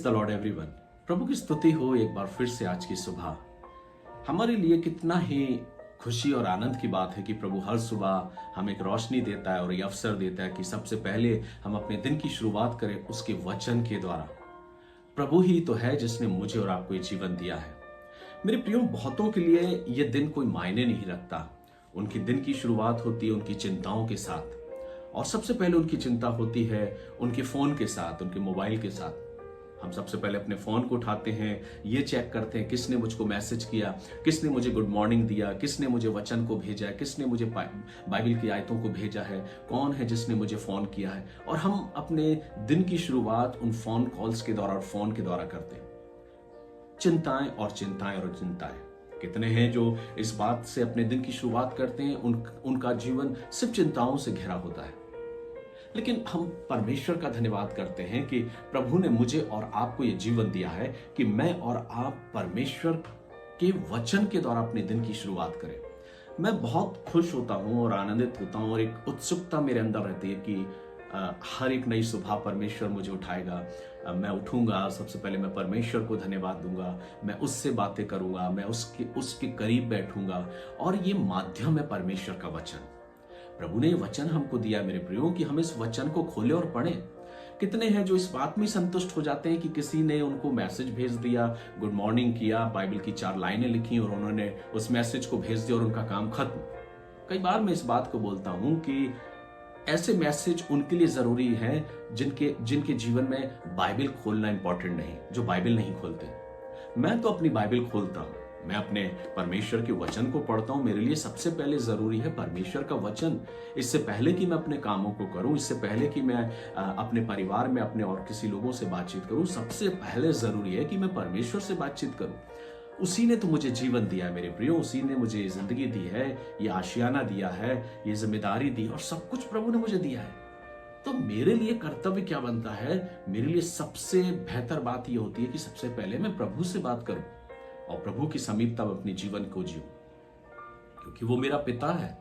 The Lord everyone. प्रभु की स्तुति हो एक बार फिर से आज की सुबह। हमारे लिए कितना ही खुशी और आनंद की बात है कि प्रभु हर सुबह हमें एक रोशनी देता है और ये अवसर देता है कि सबसे पहले हम अपने दिन की शुरुआत करें उसके वचन के द्वारा। प्रभु ही तो है जिसने मुझे और आपको ये जीवन दिया है। मेरे प्रियो, बहुतों के लिए ये दिन कोई मायने नहीं रखता। उनकी दिन की शुरुआत होती है उनकी चिंताओं के साथ, और सबसे पहले उनकी चिंता होती है उनके फोन के साथ, उनके मोबाइल के साथ। हम सबसे पहले अपने फोन को उठाते हैं, ये चेक करते हैं किसने मुझको मैसेज किया, किसने मुझे गुड मॉर्निंग दिया, किसने मुझे वचन को भेजा है, किसने मुझे बाइबल की आयतों को भेजा है, कौन है जिसने मुझे फोन किया है। और हम अपने दिन की शुरुआत उन फोन कॉल्स के द्वारा और फोन के द्वारा करते हैं। चिंताएं और चिंताएं और चिंताएं। कितने हैं जो इस बात से अपने दिन की शुरुआत करते हैं, उनका जीवन सिर्फ चिंताओं से घिरा होता है। लेकिन हम परमेश्वर का धन्यवाद करते हैं कि प्रभु ने मुझे और आपको ये जीवन दिया है कि मैं और आप परमेश्वर के वचन के द्वारा अपने दिन की शुरुआत करें। मैं बहुत खुश होता हूं और आनंदित होता हूं और एक उत्सुकता मेरे अंदर रहती है कि हर एक नई सुबह परमेश्वर मुझे उठाएगा। मैं उठूंगा, सबसे पहले मैं परमेश्वर को धन्यवाद दूंगा, मैं उससे बातें करूंगा, मैं उसके करीब बैठूंगा। और ये माध्यम है परमेश्वर का वचन। प्रभु ने वचन हमको दिया मेरे प्रियो कि हम इस वचन को खोले और पढ़ें। कितने हैं जो इस बात में संतुष्ट हो जाते हैं कि किसी ने उनको मैसेज भेज दिया, गुड मॉर्निंग किया, बाइबल की 4 लाइनें लिखी और उन्होंने उस मैसेज को भेज दिया और उनका काम खत्म। कई बार मैं इस बात को बोलता हूं कि ऐसे मैसेज उनके लिए जरूरी है जिनके जीवन में बाइबल खोलना इंपॉर्टेंट नहीं, जो बाइबल नहीं खोलते। मैं तो अपनी बाइबल खोलता हूं, मैं अपने परमेश्वर के वचन को पढ़ता हूं। मेरे लिए सबसे पहले जरूरी है परमेश्वर का वचन। इससे पहले कि मैं अपने कामों को करूं, इससे पहले कि मैं अपने परिवार में अपने और किसी लोगों से बातचीत करूं, सबसे पहले जरूरी है कि मैं परमेश्वर से बातचीत करूं। उसी ने तो मुझे जीवन दिया है मेरे प्रियो, उसी ने मुझे जिंदगी दी है, ये आशियाना दिया है, ये जिम्मेदारी दी, और सब कुछ प्रभु ने मुझे दिया है। तो मेरे लिए कर्तव्य क्या बनता है? मेरे लिए सबसे बेहतर बात यह होती है कि सबसे पहले मैं प्रभु से बात करूं और प्रभु की समीपता में अपने जीवन को जीऊं, क्योंकि वो मेरा पिता है।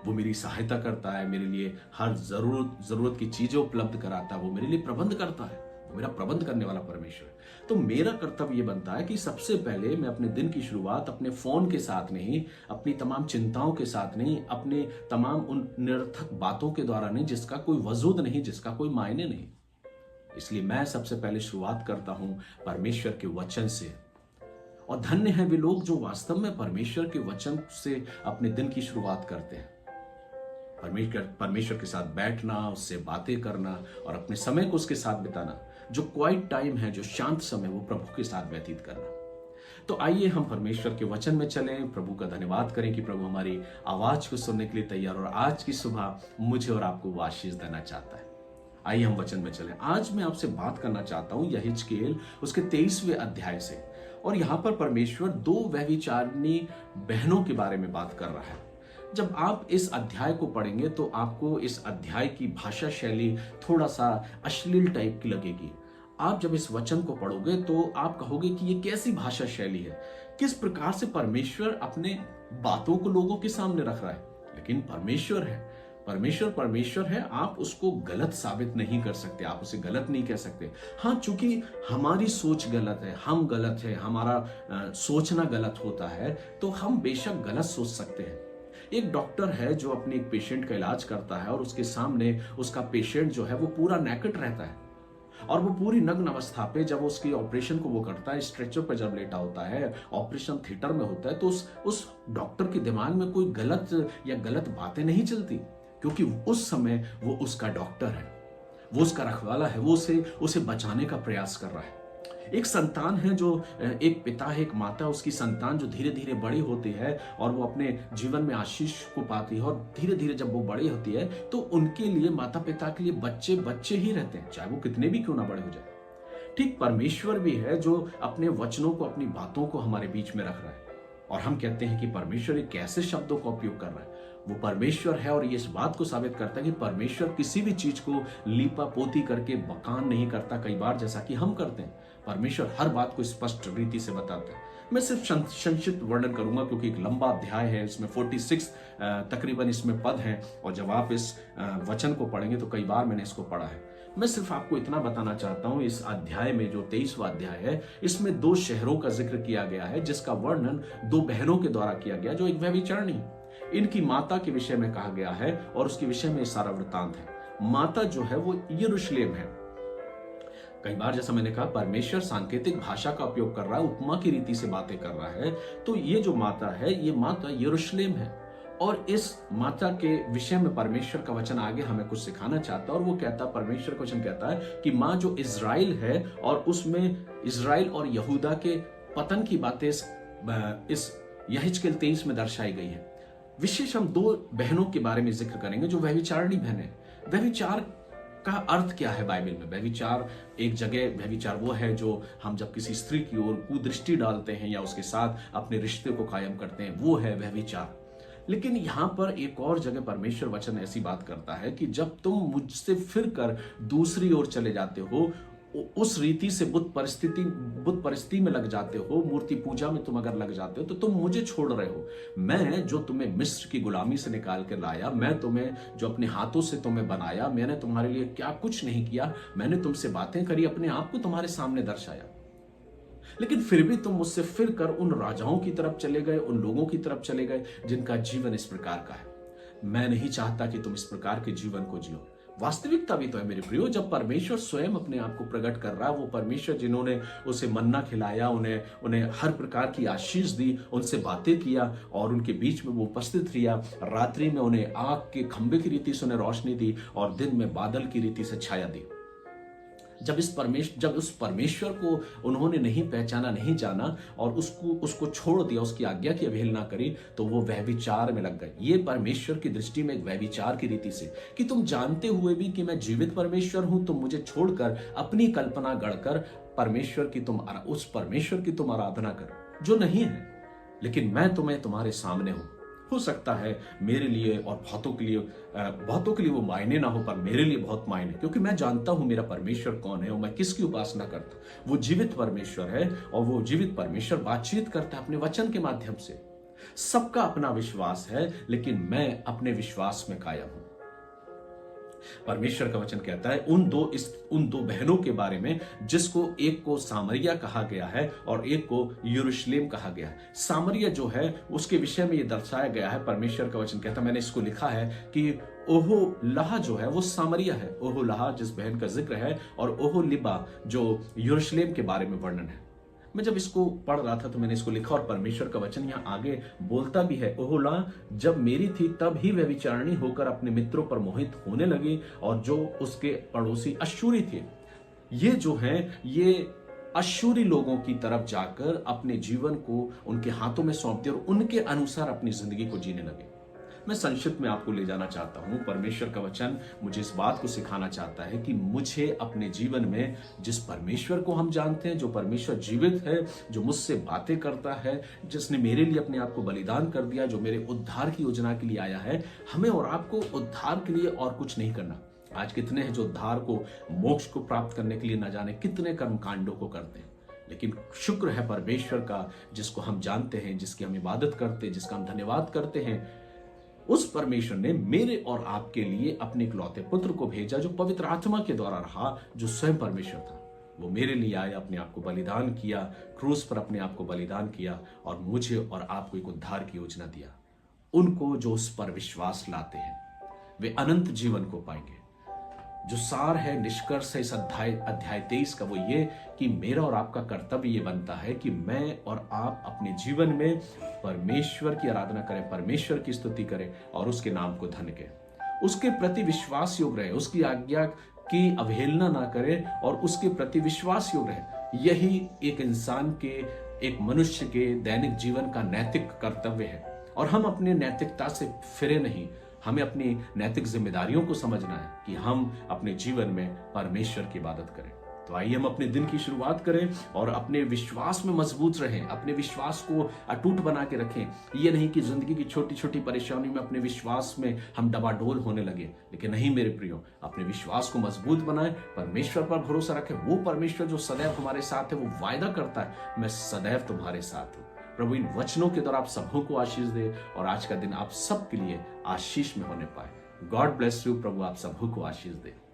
वो मेरी सहायता करता है, मेरे लिए हर जरूरत की चीजें उपलब्ध कराता है, वो मेरे लिए प्रबंध करता है, वो मेरा प्रबंध करने वाला परमेश्वर है। तो मेरा कर्तव्य ये बनता है कि सबसे पहले मैं अपने दिन की शुरुआत अपने फोन के साथ नहीं, अपनी तमाम चिंताओं के साथ नहीं, अपने तमाम उन निरर्थक बातों के द्वारा नहीं जिसका कोई वजूद नहीं, जिसका कोई मायने नहीं। इसलिए मैं सबसे पहले शुरुआत करता हूं परमेश्वर के वचन से। और धन्य है वे लोग जो वास्तव में परमेश्वर के वचन से अपने दिन की शुरुआत करते हैं। परमेश्वर के साथ बैठना, उससे बातें करना और अपने समय को उसके साथ बिताना, जो क्वाइट टाइम है, जो शांत समय, वो प्रभु के साथ व्यतीत करना। तो आइए हम परमेश्वर के वचन में चलें, प्रभु का धन्यवाद करें कि प्रभु हमारी आवाज को सुनने के लिए तैयार और आज की सुबह मुझे और आपको वो आशीष देना चाहता है। आइए हम वचन में चलें। आज मैं आपसे बात करना चाहता हूं यहेजकेल उसके 23वें अध्याय से, और यहां पर परमेश्वर 2 व्यभिचारिणी बहनों के बारे में बात कर रहा है। जब आप इस अध्याय को पढ़ेंगे तो आपको इस अध्याय की भाषा शैली थोड़ा सा अश्लील टाइप की लगेगी। आप जब इस वचन को पढ़ोगे तो आप कहोगे कि ये कैसी भाषा शैली है, किस प्रकार से परमेश्वर अपने बातों को लोगों के सामने रख रहा है। लेकिन परमेश्वर है, परमेश्वर है, आप उसको गलत साबित नहीं कर सकते, आप उसे गलत नहीं कह सकते। हाँ, चूंकि हमारी सोच गलत है, हम गलत है, हमारा सोचना गलत होता है, तो हम बेशक गलत सोच सकते हैं। एक डॉक्टर है जो अपने एक पेशेंट का इलाज करता है और उसके सामने उसका पेशेंट जो है वो पूरा नेकेड रहता है, और वो पूरी नग्न अवस्था पे जब उसकी ऑपरेशन को वो करता है, स्ट्रेचर पे जब लेटा होता है, ऑपरेशन थिएटर में होता है, तो उस डॉक्टर के दिमाग में कोई गलत बातें नहीं चलती, क्योंकि उस समय वो उसका डॉक्टर है, वो उसका रखवाला है, वो उसे बचाने का प्रयास कर रहा है। एक संतान है, जो एक पिता है, एक माता, उसकी संतान जो धीरे धीरे बड़ी होती है और वो अपने जीवन में आशीष को पाती है, और धीरे धीरे जब वो बड़ी होती है तो उनके लिए, माता पिता के लिए बच्चे बच्चे ही रहते हैं, चाहे वो कितने भी क्यों ना बड़े हो जाए। ठीक परमेश्वर भी है जो अपने वचनों को, अपनी बातों को हमारे बीच में रख रहा है। और हम कहते हैं कि परमेश्वर एक कैसे शब्दों का उपयोग कर रहा है। वो परमेश्वर है और ये इस बात को साबित करता है कि परमेश्वर किसी भी चीज को लीपा पोती करके बखान नहीं करता कई बार, जैसा कि हम करते हैं। परमेश्वर हर बात को स्पष्ट रीति से बताता है। मैं सिर्फ संक्षिप्त वर्णन करूंगा क्योंकि एक लंबा अध्याय है, इसमें 46 तकरीबन इसमें पद हैं, और जब आप इस वचन को पढ़ेंगे तो कई बार मैंने इसको पढ़ा है। मैं सिर्फ आपको इतना बताना चाहता हूं, इस अध्याय में जो 23वां अध्याय है, इसमें 2 शहरों का जिक्र किया गया है जिसका वर्णन 2 बहनों के द्वारा किया गया जो एक व्यभिचारिणी, इनकी माता के विषय में कहा गया है और उसके विषय में सारा वृत्तांत है। माता जो है वो यरूशलेम है। कई बार जैसा मैंने कहा, परमेश्वर सांकेतिक भाषा का उपयोग कर रहा है, उपमा की रीति से बातें कर रहा है। तो ये जो माता है, ये माता यरूशलेम है, और इस माता के विषय में परमेश्वर का वचन आगे हमें कुछ सिखाना चाहता है। और वो कहता है, परमेश्वर का वचन कहता है कि माँ जो इज़राइल है, और उसमें इज़राइल और यहूदा के पतन की बातें इस यहेजकेल 23 में दर्शाई गई है। विशेष हम 2 बहनों के बारे में जिक्र करेंगे जो व्यभिचारिणी बहन है। व्यभिचार का अर्थ क्या है बाइबल में? व्यभिचार एक जगह, व्यभिचार वो है जो हम जब किसी स्त्री की ओर कुदृष्टि डालते हैं या उसके साथ अपने रिश्ते को कायम करते हैं, वो है व्यभिचार। लेकिन यहां पर एक और जगह परमेश्वर वचन ऐसी बात करता है कि जब तुम मुझसे फिर कर दूसरी ओर चले जाते हो, उस रीति से बुत परिस्थिति में लग जाते हो, मूर्ति पूजा में तुम अगर लग जाते हो, तो तुम मुझे छोड़ रहे हो। मैं जो तुम्हें मिस्र की गुलामी से निकाल कर लाया, मैं तुम्हें जो अपने हाथों से तुम्हें बनाया, मैंने तुम्हारे लिए क्या कुछ नहीं किया, मैंने तुमसे बातें करी, अपने आप को तुम्हारे सामने दर्शाया, लेकिन फिर भी तुम मुझसे फिर कर उन राजाओं की तरफ चले गए, उन लोगों की तरफ चले गए जिनका जीवन इस प्रकार का है। मैं नहीं चाहता कि तुम इस प्रकार के जीवन को जियो। वास्तविकता भी तो है मेरे प्रियो, जब परमेश्वर स्वयं अपने आप को प्रकट कर रहा है, वो परमेश्वर जिन्होंने उसे मन्ना खिलाया, उन्हें हर प्रकार की आशीष दी, उनसे बातें किया और उनके बीच में वो उपस्थित रिया, रात्रि में उन्हें आग के खंभे की रीति से उन्हें रोशनी दी और दिन में बादल की रीति से छाया दी। जब उस परमेश्वर को उन्होंने नहीं पहचाना, नहीं जाना और उसको छोड़ दिया, उसकी आज्ञा की अवहेलना करी, तो वो व्यभिचार में लग गए। ये परमेश्वर की दृष्टि में एक व्यभिचार की रीति से कि तुम जानते हुए भी कि मैं जीवित परमेश्वर हूं, तुम मुझे छोड़कर अपनी कल्पना गढ़कर उस परमेश्वर की तुम आराधना कर जो नहीं है। लेकिन मैं तुम्हारे सामने हूं। हो सकता है मेरे लिए और बहुतों के लिए वो मायने ना हो, पर मेरे लिए बहुत मायने, क्योंकि मैं जानता हूं मेरा परमेश्वर कौन है और मैं किसकी उपासना करता हूं। वो जीवित परमेश्वर है और वो जीवित परमेश्वर बातचीत करता है अपने वचन के माध्यम से। सबका अपना विश्वास है, लेकिन मैं अपने विश्वास में कायम हूं। परमेश्वर का वचन कहता है उन दो बहनों के बारे में, जिसको एक को सामरिया कहा गया है और एक को यरूशलेम कहा गया है। सामरिया जो है उसके विषय में ये दर्शाया गया है। परमेश्वर का वचन कहता है, मैंने इसको लिखा है कि ओहोलाहा जो है वो सामरिया है। ओहोलाहा जिस बहन का जिक्र है, और ओहोलिबा जो यरूशलेम के बारे में वर्णन है। मैं जब इसको पढ़ रहा था तो मैंने इसको लिखा, और परमेश्वर का वचन यहाँ आगे बोलता भी है, ओहोला जब मेरी थी तब ही व्यभिचारिणी होकर अपने मित्रों पर मोहित होने लगी, और जो उसके पड़ोसी अश्शूरी थे, ये जो हैं ये अश्शूरी लोगों की तरफ जाकर अपने जीवन को उनके हाथों में सौंप दिया और उनके अनुसार अपनी जिंदगी को जीने लगे। मैं संक्षिप्त में आपको ले जाना चाहता हूं। परमेश्वर का वचन मुझे इस बात को सिखाना चाहता है कि मुझे अपने जीवन में जिस परमेश्वर को हम जानते हैं, जो परमेश्वर जीवित है, जो मुझसे बातें करता है, जिसने मेरे लिए अपने आप को बलिदान कर दिया, जो मेरे उद्धार की योजना के लिए आया है, हमें और आपको उद्धार के लिए और कुछ नहीं करना। आज कितने हैं जो उद्धार को, मोक्ष को प्राप्त करने के लिए न जाने कितने कर्म कांडों को करते हैं, लेकिन शुक्र है परमेश्वर का, जिसको हम जानते हैं, जिसकी हम इबादत करते हैं, जिसका हम धन्यवाद करते हैं। उस परमेश्वर ने मेरे और आपके लिए अपने इकलौते पुत्र को भेजा, जो पवित्र आत्मा के द्वारा रहा, जो स्वयं परमेश्वर था। वो मेरे लिए आया, अपने आप को बलिदान किया, क्रूस पर अपने आप को बलिदान किया, और मुझे और आपको एक उद्धार की योजना दिया। उनको जो उस पर विश्वास लाते हैं वे अनंत जीवन को पाएंगे। जो सार है, निष्कर्ष है इस अध्याय 23 का, वो ये कि मेरा और आपका कर्तव्य ये बनता है कि मैं और आप अपने जीवन में परमेश्वर की आराधना करें, परमेश्वर की स्तुति करें और उसके नाम को धन्य करें, उसके प्रति विश्वास योग्य रहे, उसकी आज्ञा की अवहेलना ना करें और उसके प्रति विश्वास योग्य रहे। यही एक इंसान के, एक मनुष्य के दैनिक जीवन का नैतिक कर्तव्य है। और हम अपने नैतिकता से फिरे नहीं, हमें अपनी नैतिक जिम्मेदारियों को समझना है कि हम अपने जीवन में परमेश्वर की इबादत करें। तो आइए हम अपने दिन की शुरुआत करें और अपने विश्वास में मजबूत रहें, अपने विश्वास को अटूट बना के रखें। ये नहीं कि जिंदगी की छोटी छोटी परेशानी में अपने विश्वास में हम डबाडोल होने लगे, लेकिन नहीं मेरे प्रियो, अपने विश्वास को मजबूत बनाएं, परमेश्वर पर भरोसा रखें। वो परमेश्वर जो सदैव हमारे साथ है, वो वायदा करता है, मैं सदैव तुम्हारे साथ हूं। प्रभु इन वचनों के द्वारा आप सबों को आशीष दे और आज का दिन आप सबके लिए आशीष में होने पाए। God bless you. प्रभु आप सबों को आशीष दे।